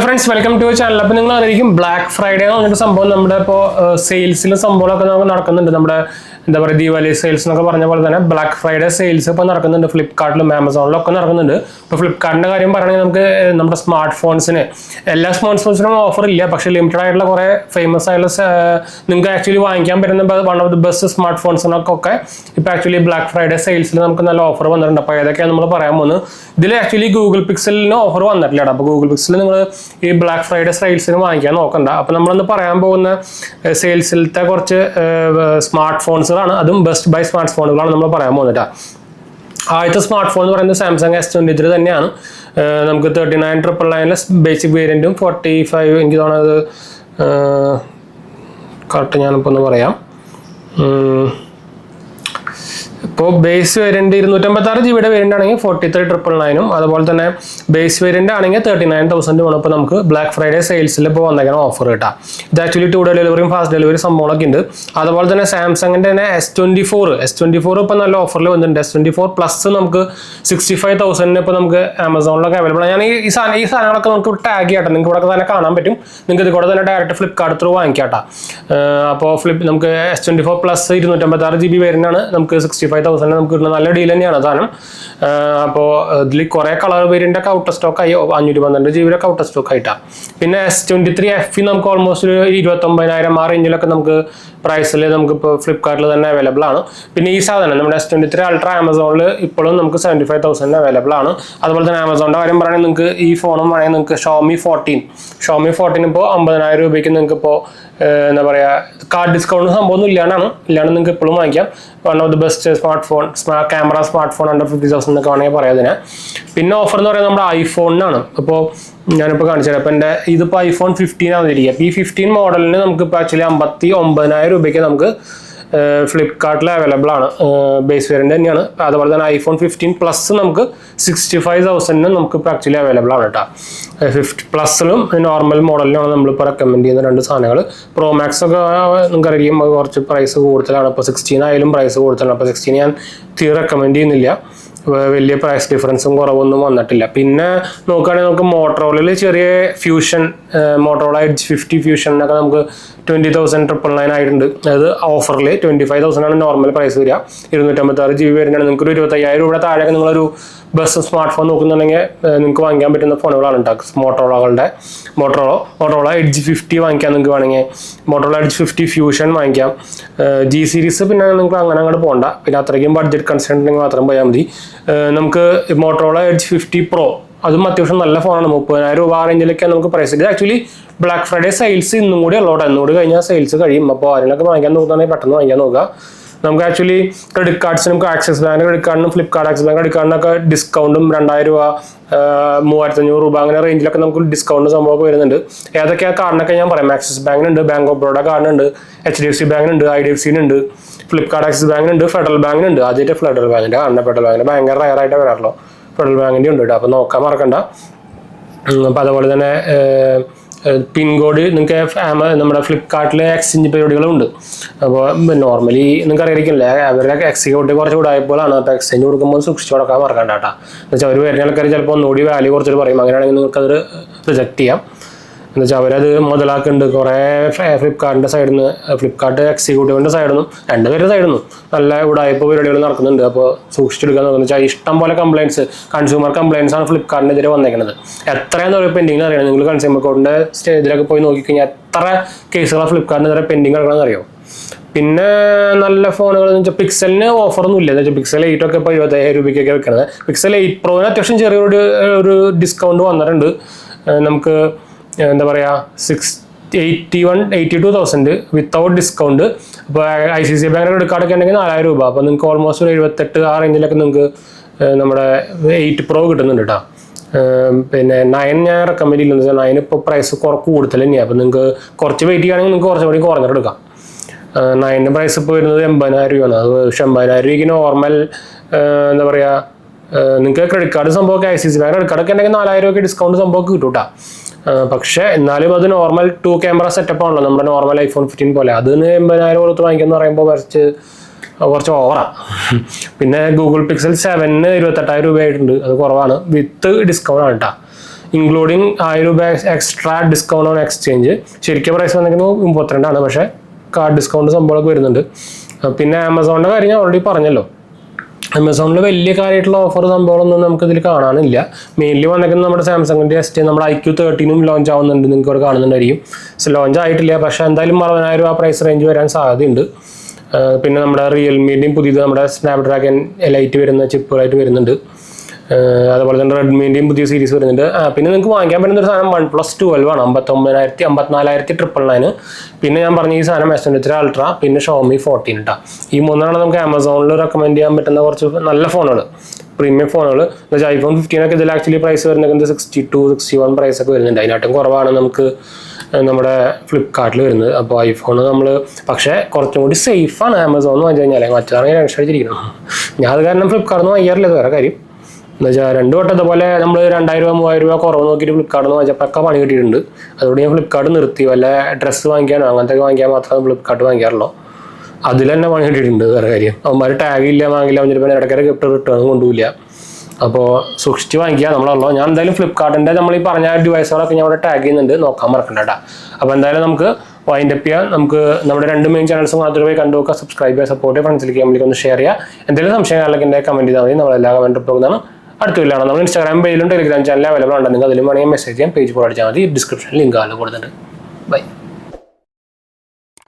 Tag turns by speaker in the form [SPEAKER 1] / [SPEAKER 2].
[SPEAKER 1] Friends, welcome to channel. അപ്പോൾ നിങ്ങൾ അറിയിക്കും ബ്ലാക്ക് ഫ്രൈഡേ എന്ന് പറഞ്ഞൊരു സംഭവം നമ്മുടെ ഇപ്പോൾ സെയിൽസിലും സംഭവങ്ങളൊക്കെ നമുക്ക് നടക്കുന്നുണ്ട്. നമ്മുടെ എന്താ പറയുക, ദീപാവലി സെയിൽസ് എന്നൊക്കെ പറഞ്ഞ പോലെ തന്നെ ബ്ലാക്ക് ഫ്രൈഡേ സെയിൽസ് ഇപ്പോൾ നടക്കുന്നുണ്ട്. ഫ്ലിപ്കാർട്ടിലും ആമസോണിലും ഒക്കെ നടക്കുന്നുണ്ട്. ഇപ്പോൾ ഫ്ലിപ്കാർട്ടിൻ്റെ കാര്യം പറയുകയാണെങ്കിൽ നമുക്ക് നമ്മുടെ സ്മാർട്ട് ഫോൺസിന് എല്ലാ സ്മാർട്ട് ഫോൺസിനും ഓഫർ ഇല്ല, പക്ഷേ ലിമിറ്റഡ് ആയിട്ടുള്ള കുറേ ഫേമസ് ആയിട്ടുള്ള നിങ്ങൾക്ക് ആക്ച്വലി വാങ്ങിക്കാൻ പറ്റുന്ന one of the best smart ഫോൺസിനൊക്കെ ഇപ്പോൾ ആക്ച്വലി ബ്ലാക്ക് ഫ്രൈഡേ സെയിൽസിൽ നമുക്ക് നല്ല ഓഫർ വന്നിട്ടുണ്ട്. അപ്പോൾ ഏതൊക്കെയാണ് നമ്മൾ പറയാൻ പോകുന്നത്. ഇതിൽ ആക്ച്വലി ഗൂഗിൾ പിക്സലിന് ഓഫർ വന്നിട്ടില്ല. അപ്പോൾ ഗൂഗിൾ പിക്സലിൽ നിങ്ങൾ ഈ ബ്ലാക്ക് ഫ്രൈഡേ സെയിൽസിന് വാങ്ങിക്കാൻ നോക്കണ്ട. അപ്പോൾ നമ്മളൊന്ന് പറയാൻ പോകുന്ന സെയിൽസിലത്തെ കുറച്ച് സ്മാർട്ട് ഫോൺസുകളാണ്. അതും ബെസ്റ്റ് ബൈ സ്മാർട്ട് ഫോണുകളാണ് നമ്മൾ പറയാൻ പോകുന്നത്. ആദ്യത്തെ സ്മാർട്ട് ഫോൺ എന്ന് പറയുന്നത് സാംസങ് S23 തന്നെയാണ്. നമുക്ക് 39,999 ബേസിക് വേരിയൻറ്റും 45 എനിക്ക് തോന്നുന്നത് കറക്റ്റ് ഞാനിപ്പോൾ ഒന്ന് പറയാം. ഇപ്പോൾ ബേസ് വേരിയൻറ്റ് 256 GB വേരിയൻ്റ് ആണെങ്കിൽ 43,999 അതുപോലെ തന്നെ ബേസ് വേരിയൻ്റ് ആണെങ്കിൽ 39,000 വേണം. ഇപ്പോൾ നമുക്ക് ബ്ലാക്ക് ഫ്രൈഡേ സെയിൽസിൽ ഇപ്പോൾ വന്നേക്കണം ഓഫർ കിട്ടാം. ഇത് ആക്ച്വലി 2 ഡെലിവറിയും ഫാസ്റ്റ് ഡെലിവറി സംഭവങ്ങളൊക്കെ ഉണ്ട്. അതുപോലെ തന്നെ സാംസങ്ങിൻ്റെ തന്നെ S24 ഇപ്പോൾ നല്ല ഓഫറിൽ വന്നിട്ടുണ്ട്. S24 പ്ലസ് നമുക്ക് 65,000 ഇപ്പോൾ നമുക്ക് ആമസോണിലൊക്കെ അവൈലബിൾ ആണ്. ഞാൻ ഈ സാധനങ്ങളൊക്കെ നമുക്ക് ടാഗ് ചെയ്യട്ടെ, നിങ്ങൾക്ക് ഇവിടെ തന്നെ കാണാൻ പറ്റും. നിങ്ങൾക്ക് ഇത് കൂടെ തന്നെ ഡയറക്റ്റ് ഫ്ലിപ്കാർട്ട് ത്രൂ വാങ്ങിക്കാട്ടോ. അപ്പോൾ നമുക്ക് S24 പ്ലസ് 256 GB വേരിയൻ്റാണ് നമുക്ക് 65,000 നമുക്ക് കിട്ടുന്ന നല്ല ഡീൽ തന്നെയാണ് സാധനം. അപ്പോൾ ഇതിൽ കുറേ കളർ വേരിയൻ്റ് ഒക്കെ ഔട്ട് ഓഫ് സ്റ്റോക്ക് ആയി, 512 GB ഔട്ട് ഓഫ് സ്റ്റോക്ക് ആയിട്ടാണ്. പിന്നെ S23 FE നമുക്ക് ഓൾമോസ്റ്റ് 29,000 ആ റേഞ്ചിലൊക്കെ നമുക്ക് പ്രൈസിൽ നമുക്കിപ്പോൾ ഫ്ലിപ്കാർട്ടിൽ തന്നെ അവൈലബിൾ ആണ്. പിന്നെ ഈ സാധനം നമ്മുടെ S23 അൾട്രാ ആമസോണിൽ ഇപ്പോഴും നമുക്ക് 75,000 അവൈലബിൾ ആണ്. അതുപോലെ തന്നെ ആമസോണിൻ്റെ കാര്യം പറയുകയാണെങ്കിൽ നിങ്ങൾക്ക് ഈ ഫോണും വേണമെങ്കിൽ നിങ്ങൾക്ക് Xiaomi 14 ഇപ്പോൾ 50,000 രൂപയ്ക്ക് നിങ്ങൾക്ക് ഇപ്പോൾ എന്താ പറയുക, കാർഡ് ഡിസ്കൗണ്ട് സംഭവമൊന്നും ഇല്ലാണ്ട് നിങ്ങൾക്ക് ഇപ്പോഴും വാങ്ങിക്കാം. One of the best smart phone under 50,000 എന്നൊക്കെ വേണമെങ്കിൽ പറയാതിനെ. പിന്നെ ഓഫർ എന്ന് പറയുന്നത് നമ്മുടെ ഐഫോണിനാണ്. ഇപ്പോൾ ഞാനിപ്പോൾ കാണിച്ചു തരാം. അപ്പോൾ ഇതിപ്പോൾ iPhone 15 ആണെന്നിരിക്കുക. അപ്പോൾ ഈ 15 മോഡലിന് നമുക്കിപ്പോൾ ആക്ച്വലി 59,000 രൂപയ്ക്ക് നമുക്ക് ഫ്ലിപ്കാർട്ടിൽ അവൈലബിൾ ആണ്. ബേസ് വേരിയൻ്റ് തന്നെയാണ്. അതുപോലെ തന്നെ iPhone 15 പ്ലസ് നമുക്ക് 65,000 നമുക്കിപ്പോൾ ആക്ച്വലി അവൈലബിൾ ആണ് കേട്ടോ. 50 പ്ലസിലും നോർമൽ മോഡലിലാണ് നമ്മളിപ്പോൾ റെക്കമെൻഡ് ചെയ്യുന്ന രണ്ട് സാധനങ്ങൾ. പ്രോ മാക്സ് ഒക്കെ നിങ്ങൾക്ക് അറിയാം, കുറച്ച് പ്രൈസ് കൂടുതലാണ്. ഇപ്പോൾ 16 ആയാലും പ്രൈസ് കൂടുതലാണ്. അപ്പോൾ 16 ഞാൻ റെക്കമെൻഡ് ചെയ്യുന്നില്ല. വലിയ പ്രൈസ് ഡിഫറൻസും കുറവൊന്നും വന്നിട്ടില്ല. പിന്നെ നോക്കുകയാണെങ്കിൽ നമുക്ക് മോട്ടറോളയിൽ ചെറിയ മോട്ടറോള എഡ്ജ് 50 ഫ്യൂഷനൊക്കെ നമുക്ക് 20,999 ആയിട്ടുണ്ട്. അത് ഓഫറിൽ 25,000 ആണ് നോർമൽ പ്രൈസ് വരിക. 256 GB വരുന്നതാണ്. നിങ്ങൾക്ക് ഒരു 25,000 രൂപയുടെ താഴെയൊക്കെ നിങ്ങളൊരു ബെസ്റ്റ് സ്മാർട്ട് ഫോൺ നോക്കുന്നുണ്ടെങ്കിൽ നിങ്ങൾക്ക് വാങ്ങിക്കാൻ പറ്റുന്ന ഫോണുകളാണ് ഉണ്ടാക്കുക. മോട്ടറോള എഡ്ജ് 50 വാങ്ങിക്കാം. നിങ്ങൾക്ക് വേണമെങ്കിൽ മോട്ടറോള എഡ്ജ് 50 ഫ്യൂഷൻ വാങ്ങിക്കാം. G സീരീസ് പിന്നെ നിങ്ങൾക്ക് അങ്ങനെ അങ്ങോട്ട് പോകണ്ട. പിന്നെ അത്രയ്ക്കും ബഡ്ജറ്റ് കൺസേൺ ഉണ്ടെങ്കിൽ മാത്രം പോയാൽ മതി. നമുക്ക് മോട്ടറോള എഡ്ജ് 50 Pro അതും അത്യാവശ്യം നല്ല ഫോണാണ്. 30,000 രൂപ ആ റേഞ്ചിലൊക്കെയാണ് നമുക്ക് പ്രൈസ്. ഇത് ആക്ച്വലി ബ്ലാക്ക് ഫ്രൈഡേ സെയിൽസ് ഇന്നും കൂടി ഉള്ളോട്ടെ. ഇന്നുകൂടി കഴിഞ്ഞാൽ സെയിൽസ് കഴിയും. അപ്പോൾ ആരെങ്കിലൊക്കെ വാങ്ങിക്കാൻ നോക്കുകയാണെങ്കിൽ പെട്ടെന്ന് വാങ്ങിക്കാൻ നോക്കുക. നമുക്ക് ആക്ച്വലി ക്രെഡിറ്റ് കാർഡ്സിനും നമുക്ക് ആക്സിസ് ബാങ്ക് ക്രെഡിറ്റ് കാർഡിനും ഫ്ലിപ്കാർട്ട് ആക്സിസ് ബാങ്ക് ക്രെഡിറ്റ് കാർഡിനൊക്കെ ഡിസ്കൗണ്ടും 2,000 രൂപ 3,500 രൂപ അങ്ങനെ റേഞ്ചിലൊക്കെ നമുക്ക് ഡിസ്കൗണ്ട് സംഭവമൊക്കെ വരുന്നുണ്ട്. ഏതൊക്കെയാ കാർഡിനൊക്കെ ഞാൻ പറയാം. ആക്സിസ് ബാങ്കിനുണ്ട്, ബാങ്ക് ഓഫ് ബറോഡ കാർഡിനുണ്ട്, HDFC ബാങ്കിനുണ്ട്, IDFCനുണ്ട്, ഫ്ലിപ്കാർട്ട് ആക്സിസ് ബാങ്കിനുണ്ട്, ഫെഡറൽ ബാങ്കിനുണ്ട്. ആദ്യമായിട്ട് ഫെഡറൽ ബാങ്കിൻ്റെ കാരണം ഫെഡറൽ ബാങ്കിൻ്റെ ഭയങ്കര റയറായിട്ട് വരാറുള്ളൂ. ഫെഡറൽ ബാങ്കിൻ്റെ ഉണ്ട് കേട്ടോ. അപ്പോൾ നോക്കാൻ മറക്കണ്ട. അപ്പോൾ അതുപോലെ തന്നെ പിൻ കോഡ് നിങ്ങൾക്ക് നമ്മുടെ ഫ്ലിപ്കാർട്ടിലെ എക്സ്ചേഞ്ച് പരിപാടികളുണ്ട്. അപ്പോൾ നോർമലി നിങ്ങൾക്ക് അറിയായിരിക്കില്ലേ, അവരുടെ എക്സിക്യൂട്ട് കുറച്ച് ഉടായ്പകളാണ്. അപ്പോൾ എക്സ്ചേഞ്ച് കൊടുക്കുമ്പോൾ സൂക്ഷിച്ച് കൊടുക്കാൻ മറക്കണ്ട കേട്ടോ. എന്ന് വെച്ചാൽ അവർ വരുന്ന ആൾക്കാർ ചിലപ്പോൾ ഒന്നുകൂടി വാല്യൂ കുറച്ചിട്ട് പറയും. അങ്ങനെയാണെങ്കിൽ നിങ്ങൾക്കത് റിജക്റ്റ് ചെയ്യാം. എന്ന് വെച്ചാൽ അവരത് മുതലാക്കുന്നുണ്ട്. കുറേ ഫ്ലിപ്കാർട്ടിൻ്റെ സൈഡിൽ നിന്ന്, ഫ്ലിപ്കാർട്ട് എക്സിക്യൂട്ടീവിൻ്റെ സൈഡിൽ നിന്നും, രണ്ടുപേരുടെ സൈഡിൽ നിന്നും നല്ല ഉടായ്പ പരിപാടികൾ നടക്കുന്നുണ്ട്. അപ്പോൾ സൂക്ഷിച്ചെടുക്കാൻ നോക്കുന്നത് വെച്ചാൽ ഇഷ്ടം പോലെ കംപ്ലയിൻസ്, കൺസ്യൂമർ കംപ്ലയിൻസ് ആണ് ഫ്ലിപ്കാർട്ടിനെതിരെ വന്നേക്കുന്നത്. എത്രയാണെന്ന് പറയുമ്പോൾ പെൻഡിങ് അറിയണം. നിങ്ങൾ കൺസ്യൂമർ കോർട്ടിൻ്റെ സ്റ്റേജിലൊക്കെ പോയി നോക്കിക്കഴിഞ്ഞാൽ എത്ര കേസുകളാണ് ഫ്ലിപ്കാർട്ടിനെതിരെ പെൻഡിങ് കിടക്കണമെന്ന് അറിയോ. പിന്നെ നല്ല ഫോണുകൾ എന്ന് വെച്ചാൽ പിക്സലിന് ഓഫറൊന്നും ഇല്ല. എന്ന് വെച്ചാൽ പിക്സൽ 8 ഒക്കെ ഇപ്പോൾ 75,000 രൂപയ്ക്കൊക്കെ വെക്കണത്. പിക്സൽ 8 പ്രോന് അത്യാവശ്യം ചെറിയൊരു ഡിസ്കൗണ്ട് വന്നിട്ടുണ്ട്. നമുക്ക് എന്താ പറയുക 82,000 വിത്തൗട്ട് ഡിസ്കൗണ്ട്. അപ്പോൾ ICICI ബാങ്കിൻ്റെ ക്രെഡിറ്റ് കാർഡൊക്കെ ഉണ്ടെങ്കിൽ 4,000 രൂപ. അപ്പോൾ നിങ്ങൾക്ക് ഓൾമോസ്റ്റ് ഒരു 78 ആ റേഞ്ചിലൊക്കെ നിങ്ങൾക്ക് നമ്മുടെ 8 Pro കിട്ടുന്നുണ്ട് കേട്ടോ. പിന്നെ 9 ഞാൻ റെക്കമെൻഡ് ചെയ്യുന്നത് വെച്ചാൽ 9 ഇപ്പോൾ പ്രൈസ് കൂടുതൽ തന്നെയാണ്. അപ്പോൾ നിങ്ങൾക്ക് കുറച്ച് വെയിറ്റ് ചെയ്യുകയാണെങ്കിൽ നിങ്ങൾക്ക് കുറച്ചും കൂടി കുറഞ്ഞിട്ട് എടുക്കാം. 9 പ്രൈസ് ഇപ്പോൾ വരുന്നത് 80,000 രൂപയാണ്. അത് 80,000 രൂപയ്ക്ക് നോർമൽ എന്താ പറയുക, നിങ്ങൾക്ക് ക്രെഡിറ്റ് കാർഡ് സംഭവമൊക്കെ ICICI ബാങ്ക് ക്രെഡിറ്റ് കാർഡൊക്കെ ഉണ്ടെങ്കിൽ 4,000 രൂപയ്ക്ക് ഡിസ്കൗണ്ട് സംഭവമൊക്കെ കിട്ടും കേട്ടോ. പക്ഷേ എന്നാലും അത് നോർമൽ 2 ക്യാമറ സെറ്റപ്പ് ആണല്ലോ, നമ്മുടെ നോർമൽ iPhone 15 പോലെ. അതിന് 80,000 കൊടുത്ത് വാങ്ങിക്കുന്ന പറയുമ്പോൾ കുറച്ച് ഓവറാണ്. പിന്നെ ഗൂഗിൾ പിക്സൽ 7 28,000 രൂപയായിട്ടുണ്ട്. അത് കുറവാണ്, വിത്ത് ഡിസ്കൗണ്ട് ആണ് കേട്ടോ. ഇൻക്ലൂഡിങ് 1000 രൂപ എക്സ്ട്രാ ഡിസ്കൗണ്ട് ഓൺ എക്സ്ചേഞ്ച്. ശരിക്കും പ്രൈസ് വന്നിരിക്കുന്നത് 32 പക്ഷേ കാർഡ് ഡിസ്കൗണ്ട് സംഭവമൊക്കെ വരുന്നുണ്ട്. പിന്നെ ആമസോണിൻ്റെ കാര്യം ഞാൻ ഓൾറെഡി പറഞ്ഞല്ലോ. ആമസോണിൽ വലിയ കാര്യമായിട്ടുള്ള ഓഫർ സംഭവങ്ങളൊന്നും നമുക്ക് ഇതിൽ കാണാനില്ല. മെയിൻലി വന്നിരിക്കുന്നത് നമ്മുടെ സാംസങ്ങിൻ്റെ S10 നമ്മുടെ IQ13 ലോഞ്ച് ആവുന്നുണ്ട്, നിങ്ങൾക്ക് ഇവിടെ കാണുന്നുണ്ടായിരിക്കും. ലോഞ്ച് ആയിട്ടില്ല, പക്ഷേ എന്തായാലും 60,000 രൂപ പ്രൈസ് റേഞ്ച് വരാൻ സാധ്യതയുണ്ട്. പിന്നെ നമ്മുടെ റിയൽമിൻ്റെയും പുതിയത് നമ്മുടെ സ്നാപ്ഡ്രാഗൺ എലൈറ്റ് വരുന്ന ചിപ്പുകളായിട്ട് വരുന്നുണ്ട്. അതുപോലെ തന്നെ റെഡ്മിൻ്റെയും പുതിയ സീരീസ് വരുന്നുണ്ട്. പിന്നെ നിങ്ങൾക്ക് വാങ്ങിക്കാൻ പറ്റുന്ന ഒരു സാധനം OnePlus 12 ആണ്, 54,999. പിന്നെ ഞാൻ പറഞ്ഞ ഈ സാധനം S23 Ultra, പിന്നെ Xiaomi 14 കേട്ടോ. ഈ മൂന്നാണ് നമുക്ക് ആമസോണിൽ റെക്കമെൻഡ് ചെയ്യാൻ പറ്റുന്ന കുറച്ച് നല്ല ഫോണുകൾ, പ്രീമിയം ഫോണുകൾ. എന്ന് വെച്ചാൽ iPhone 15 ഒക്കെ ഇതിൽ ആക്ച്വലി പ്രൈസ് വരുന്നത് 62-61 പ്രൈസ് ഒക്കെ വരുന്നുണ്ട്. അതിനായിട്ടും കുറവാണ് നമുക്ക് നമ്മുടെ ഫ്ലിപ്കാർട്ടിൽ വരുന്നത്. അപ്പോൾ ഐഫോൺ നമ്മൾ പക്ഷേ കുറച്ചും കൂടി സേഫാണ് ആമസോൺ എന്ന് പറഞ്ഞു കഴിഞ്ഞാൽ. മറ്റാണെങ്കിൽ ടെൻഷൻ അടിച്ചിരിക്കണം. ഞാൻ അത് കാരണം ഫ്ലിപ്കാർട്ടിൽ നിന്ന് വാങ്ങിക്കാറില്ല, വേറെ കാര്യം എന്ന് വെച്ചാൽ 2 വട്ടം ഇതുപോലെ നമ്മൾ 2,000 രൂപ 3,000 രൂപ കുറവ് നോക്കിയിട്ട് ഫ്ലിപ്കാർട്ടിൽ നിന്ന് വാങ്ങിച്ചപ്പോൾ പണി കിട്ടിയിട്ടുണ്ട്. അതുകൊണ്ട് ഞാൻ ഫ്ലിപ്കാർട്ട് നിർത്തി. വല്ല ഡ്രസ്സ് വാങ്ങിക്കാനോ അങ്ങനത്തെ വാങ്ങിക്കാൻ മാത്രമേ ഫ്ലിപ്കാർട്ട് വാങ്ങിക്കാറുള്ളൂ. അതിൽ തന്നെ പണി കിട്ടിയിട്ടുണ്ട്, വേറെ കാര്യം. അവന്മാർ ടാഗ് ഇല്ല വാങ്ങില്ല വന്നിട്ട് ഇടയ്ക്കിടെ ഗിഫ്റ്റ് റിട്ടേൺ കൊണ്ടുപോയില്ല. അപ്പോൾ സൂക്ഷിച്ച് വാങ്ങിക്കുക നമ്മളുള്ളൂ. ഞാൻ എന്തായാലും ഫ്ലിപ്കാർട്ടിൻ്റെ നമ്മൾ ഈ പറഞ്ഞ ഡിവൈസുകളൊക്കെ ഞാൻ ഇവിടെ ടാഗ് ചെയ്യുന്നുണ്ട്, നോക്കാൻ മറക്കണ്ട കേട്ടോ. അപ്പോൾ എന്തായാലും നമുക്ക് വൈൻഡ് അപ്പ് ചെയ്യാം. നമുക്ക് നമ്മുടെ 2 മെയിൻ ചാനൽസും മാത്രമേ പോയി കണ്ടു നോക്കുക, സബ്സ്ക്രൈബ് ചെയ്യുക, സപ്പോർട്ട് ചെയ്യുക, ഫ്രണ്ട്സിലേക്ക് നമ്മൾക്ക് ഒന്ന് ഷെയർ ചെയ്യുക. എന്തെങ്കിലും സംശയങ്ങളിലേക്ക് എൻ്റെ കമൻറ്റ് ചെയ്താൽ മതി, നമ്മളെല്ലാ കമൻറ്റ് പോകുന്നതാണ്. അടുത്തില്ലാണ് നമ്മൾ ഇൻസ്റ്റാഗ്രാം പേജിലും ടെലിഗ്രാം ചാനൽ അവൈലബിൾ ഉണ്ട്, നിങ്ങൾക്ക് അതിലും വേണമെങ്കിൽ മെസ്സേജ് ചെയ്യാം. പേജ് ഫോളോ അടിച്ചാൽ മതി, ഡിസ്ക്രിപ്ഷനിൽ ലിങ്ക് ആണ് കൊടുത്തിട്ടുണ്ട്.